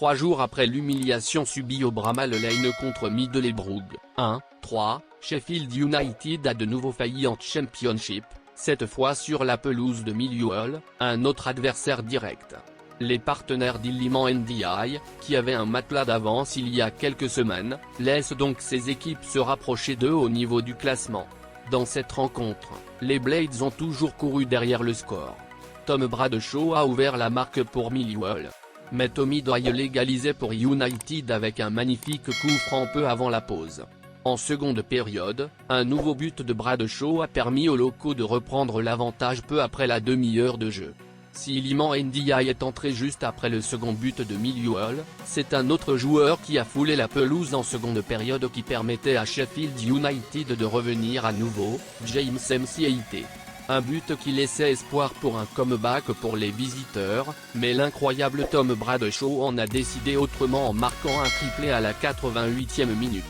3 jours après l'humiliation subie au Bramall Lane contre Middlesbrough, 1-3, Sheffield United a de nouveau failli en Championship, cette fois sur la pelouse de Millwall, un autre adversaire direct. Les partenaires d'Iliman Ndiaye, qui avaient un matelas d'avance il y a quelques semaines, laissent donc ces équipes se rapprocher d'eux au niveau du classement. Dans cette rencontre, les Blades ont toujours couru derrière le score. Tom Bradshaw a ouvert la marque pour Millwall. Mais Tommy Doyle égalisait pour United avec un magnifique coup franc peu avant la pause. En seconde période, un nouveau but de Bradshaw a permis aux locaux de reprendre l'avantage peu après la demi-heure de jeu. Si Iliman Ndiaye est entré juste après le second but de Millwall, c'est un autre joueur qui a foulé la pelouse en seconde période qui permettait à Sheffield United de revenir à nouveau, James Mciete. Un but qui laissait espoir pour un comeback pour les visiteurs, mais l'incroyable Tom Bradshaw en a décidé autrement en marquant un triplé à la 88e minute.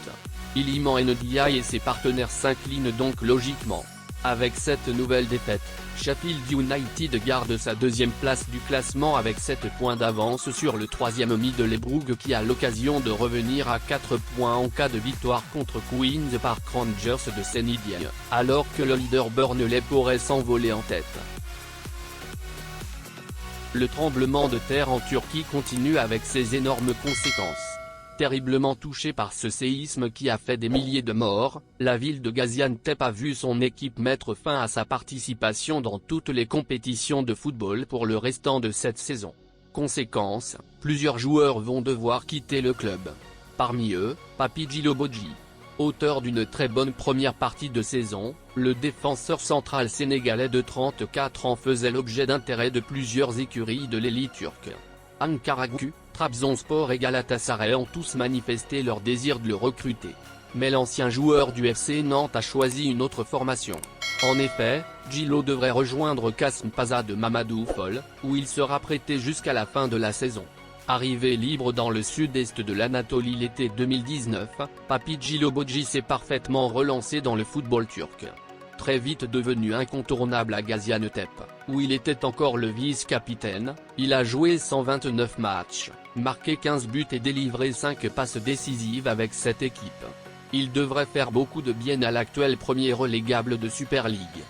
Iliman Ndiaye et ses partenaires s'inclinent donc logiquement. Avec cette nouvelle défaite, Sheffield United garde sa deuxième place du classement avec 7 points d'avance sur le troisième Middlesbrough qui a l'occasion de revenir à 4 points en cas de victoire contre Queen's Park Rangers de Sénégal, alors que le leader Burnley pourrait s'envoler en tête. Le tremblement de terre en Turquie continue avec ses énormes conséquences. Terriblement touchée par ce séisme qui a fait des milliers de morts, la ville de Gaziantep a vu son équipe mettre fin à sa participation dans toutes les compétitions de football pour le restant de cette saison. Conséquence, plusieurs joueurs vont devoir quitter le club. Parmi eux, Papy Djilobodji. Auteur d'une très bonne première partie de saison, le défenseur central sénégalais de 34 ans faisait l'objet d'intérêt de plusieurs écuries de l'élite turque. Ankaragucu, Trabzonspor et Galatasaray ont tous manifesté leur désir de le recruter. Mais l'ancien joueur du FC Nantes a choisi une autre formation. En effet, Djilo devrait rejoindre Kasımpaşa de Mamadou Fall, où il sera prêté jusqu'à la fin de la saison. Arrivé libre dans le sud-est de l'Anatolie l'été 2019, Papy Djilobodji s'est parfaitement relancé dans le football turc. Très vite devenu incontournable à Gaziantep, où il était encore le vice-capitaine, il a joué 129 matchs, marqué 15 buts et délivré 5 passes décisives avec cette équipe. Il devrait faire beaucoup de bien à l'actuel premier relégable de Super League.